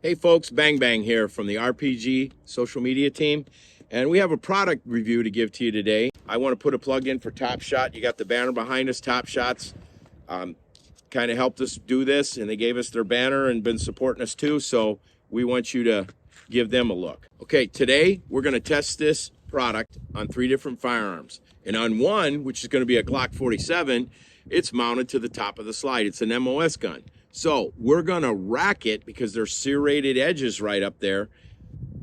Hey folks, Bang Bang here from the RPG social media team, and we have a product review to give to you today. I want to put a plug in for Top Shot. You got the banner behind us. Top Shots kind of helped us do this, and they gave us their banner and been supporting us too, so we want you to give them a look. Okay, today we're going to test this product on 3 different firearms, and on one, which is going to be a Glock 47, it's mounted to the top of the slide. It's an MOS gun. So we're gonna rack it because there's serrated edges right up there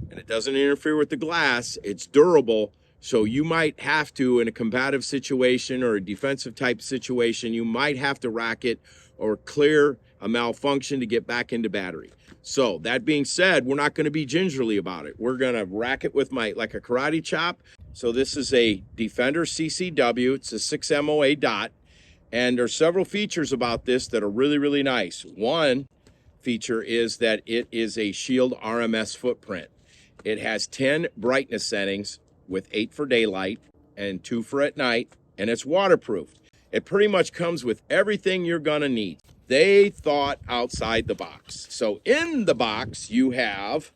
and it doesn't interfere with the glass. It's durable. So you might have to, in a combative situation or a defensive type situation, you might have to rack it or clear a malfunction to get back into battery. So that being said, we're not gonna be gingerly about it. We're gonna rack it with like a karate chop. So this is a Defender CCW. It's a 6 MOA dot. And there's several features about this that are really, really nice. One feature is that it is a Shield RMS footprint. It has 10 brightness settings with 8 for daylight and 2 for at night, and it's waterproof. It pretty much comes with everything you're gonna need. They thought outside the box. So in the box, you have,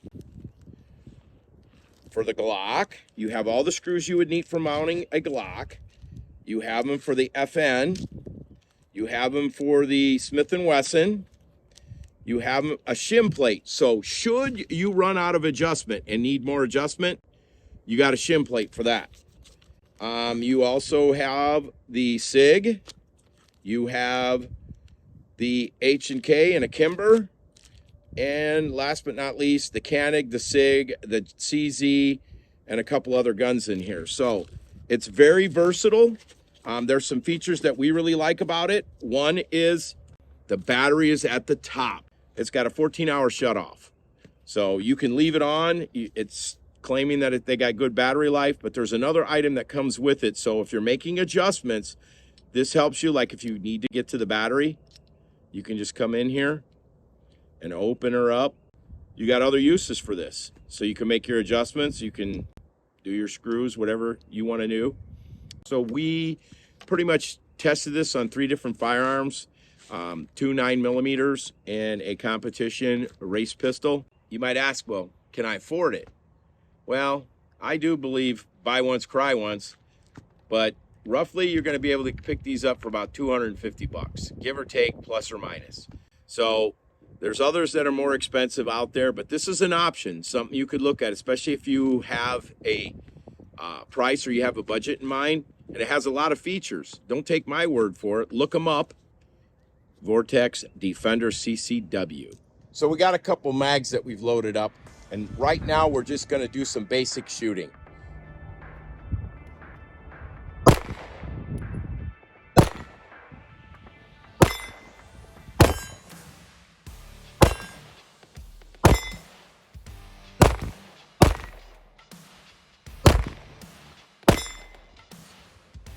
for the Glock, you have all the screws you would need for mounting a Glock. You have them for the FN. You have them for the Smith & Wesson. You have a shim plate. So should you run out of adjustment and need more adjustment, you got a shim plate for that. You also have the SIG. You have the H&K and a Kimber. And last but not least, the Canig, the SIG, the CZ, and a couple other guns in here. So it's very versatile. There's some features that we really like about it. One is the battery is at the top. It's got a 14-hour shutoff. So you can leave it on. It's claiming that they got good battery life, but there's another item that comes with it. So if you're making adjustments, this helps you. Like if you need to get to the battery, you can just come in here and open her up. You got other uses for this. So you can make your adjustments. You can do your screws, whatever you want to do. So we pretty much tested this on 3 different firearms, 2 9mm and a competition race pistol. You might ask, well, can I afford it? Well, I do believe buy once, cry once, but roughly you're gonna be able to pick these up for about 250 bucks, give or take, plus or minus. So there's others that are more expensive out there, but this is an option, something you could look at, especially if you have a price or you have a budget in mind. And it has a lot of features. Don't take my word for it. Look them up. Vortex Defender CCW. So we got a couple mags that we've loaded up. And right now we're just going to do some basic shooting.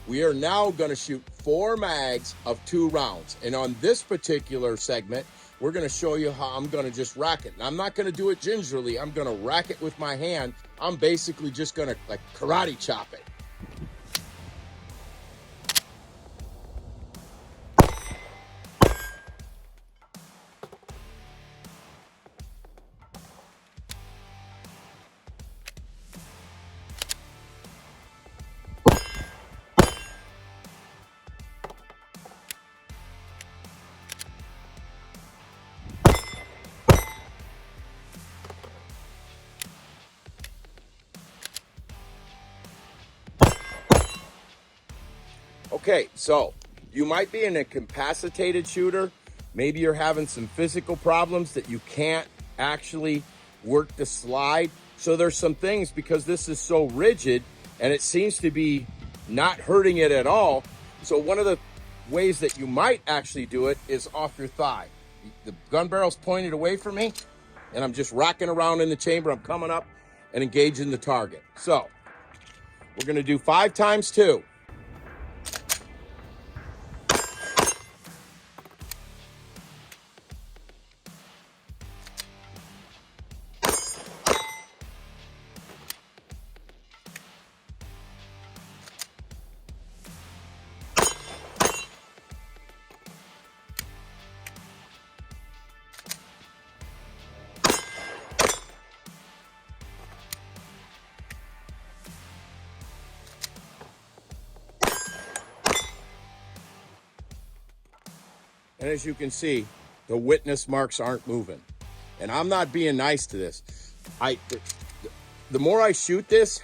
We are now going to shoot 4 mags of 2 rounds. And on this particular segment, we're going to show you how I'm going to just rack it. And I'm not going to do it gingerly. I'm going to rack it with my hand. I'm basically just going to like karate chop it. Okay, so you might be an incapacitated shooter. Maybe you're having some physical problems that you can't actually work the slide. So there's some things, because this is so rigid and it seems to be not hurting it at all. So one of the ways that you might actually do it is off your thigh. The gun barrel's pointed away from me and I'm just rocking around in the chamber. I'm coming up and engaging the target. So we're gonna do 5 times 2. And as you can see, the witness marks aren't moving. And I'm not being nice to this. The more I shoot this,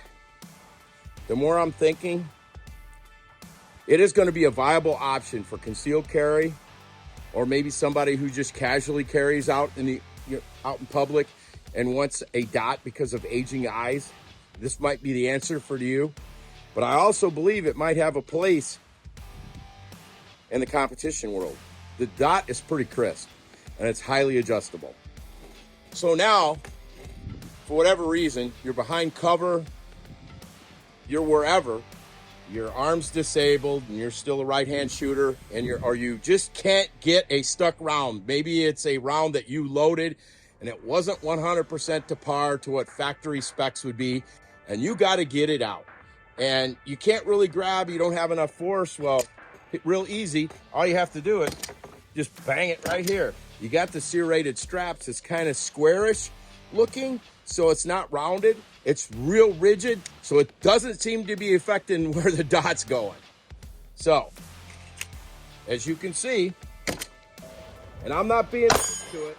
the more I'm thinking it is going to be a viable option for concealed carry, or maybe somebody who just casually carries out in public and wants a dot because of aging eyes. This might be the answer for you. But I also believe it might have a place in the competition world. The dot is pretty crisp and it's highly adjustable. So now, for whatever reason, you're behind cover, you're wherever, your arm's disabled and you're still a right-hand shooter, and you just can't get a stuck round. Maybe it's a round that you loaded and it wasn't 100% to par to what factory specs would be, and you got to get it out. And you can't really grab, you don't have enough force. Well, real easy. All you have to do is just bang it right here. You got the serrated straps. It's kind of squarish looking, so it's not rounded. It's real rigid, so it doesn't seem to be affecting where the dot's going. So, as you can see, and I'm not being nice to it.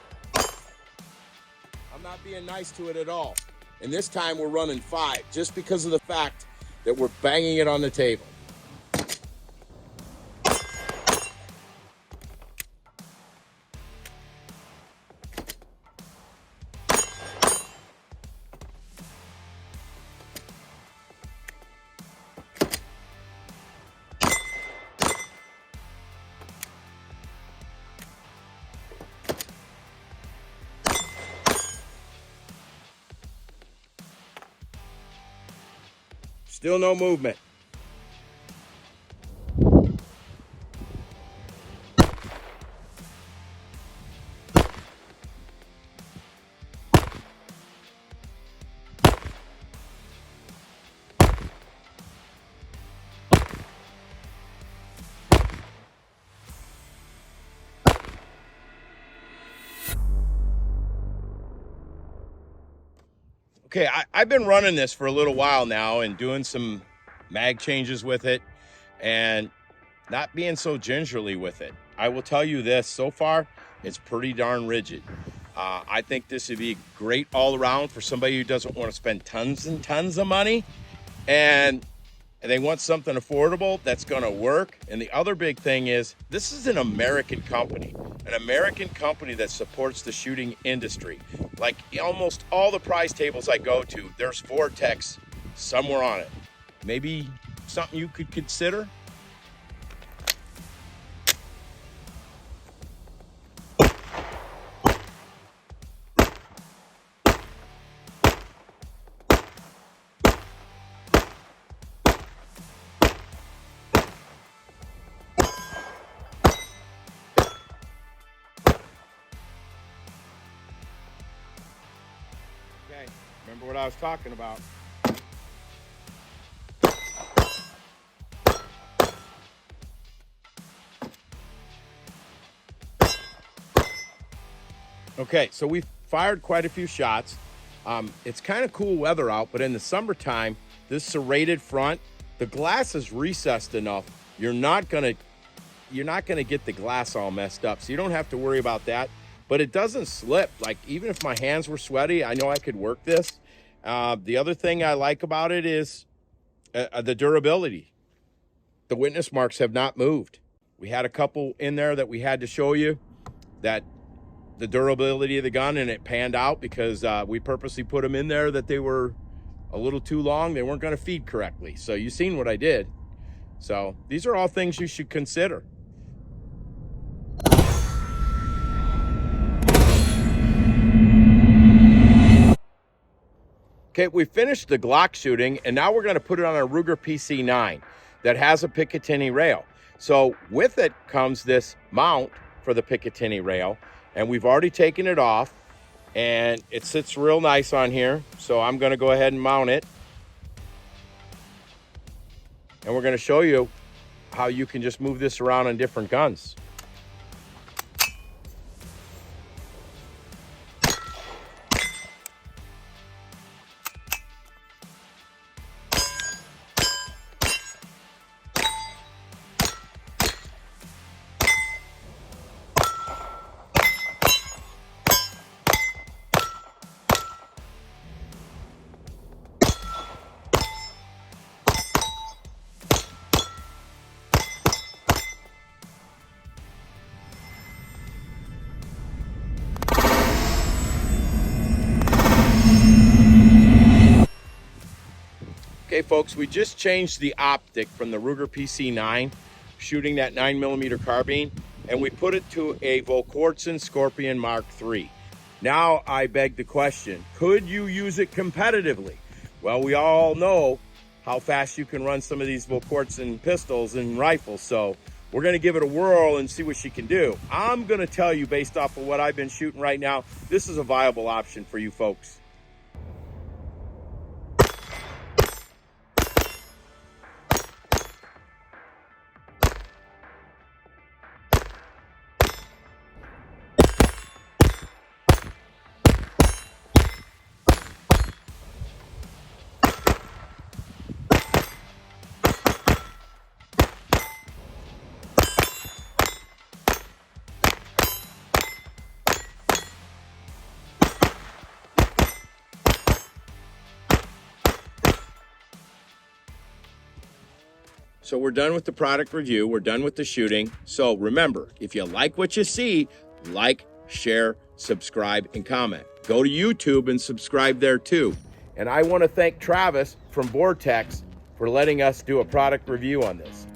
I'm not being nice to it at all. And this time we're running 5, just because of the fact that we're banging it on the table. Still no movement. Okay, I've been running this for a little while now and doing some mag changes with it and not being so gingerly with it. I will tell you this, so far, it's pretty darn rigid. I think this would be great all around for somebody who doesn't want to spend tons and tons of money and they want something affordable that's going to work. And the other big thing is, this is an American company that supports the shooting industry. Like almost all the prize tables I go to, there's Vortex somewhere on it. Maybe something you could consider? Okay, remember what I was talking about. Okay, so we've fired quite a few shots. It's kind of cool weather out, but in the summertime, this serrated front, the glass is recessed enough. You're not gonna get the glass all messed up, so you don't have to worry about that. But it doesn't slip. Like, even if my hands were sweaty, I know I could work this. The other thing I like about it is the durability. The witness marks have not moved. We had a couple in there that we had to show you that the durability of the gun, and it panned out because we purposely put them in there that they were a little too long. They weren't going to feed correctly. So you've seen what I did. So these are all things you should consider. Okay, we finished the Glock shooting, and now we're going to put it on a Ruger PC9 that has a Picatinny rail. So with it comes this mount for the Picatinny rail, and we've already taken it off, and it sits real nice on here. So I'm going to go ahead and mount it, and we're going to show you how you can just move this around on different guns. Okay, folks, we just changed the optic from the Ruger PC9, shooting that 9mm carbine, and we put it to a Vortex Scorpion Mark III. Now I beg the question, could you use it competitively? Well, we all know how fast you can run some of these Vortex pistols and rifles, so we're going to give it a whirl and see what she can do. I'm going to tell you, based off of what I've been shooting right now, this is a viable option for you folks. So we're done with the product review. We're done with the shooting. So remember, if you like what you see, like, share, subscribe, and comment. Go to YouTube and subscribe there too. And I want to thank Travis from Vortex for letting us do a product review on this.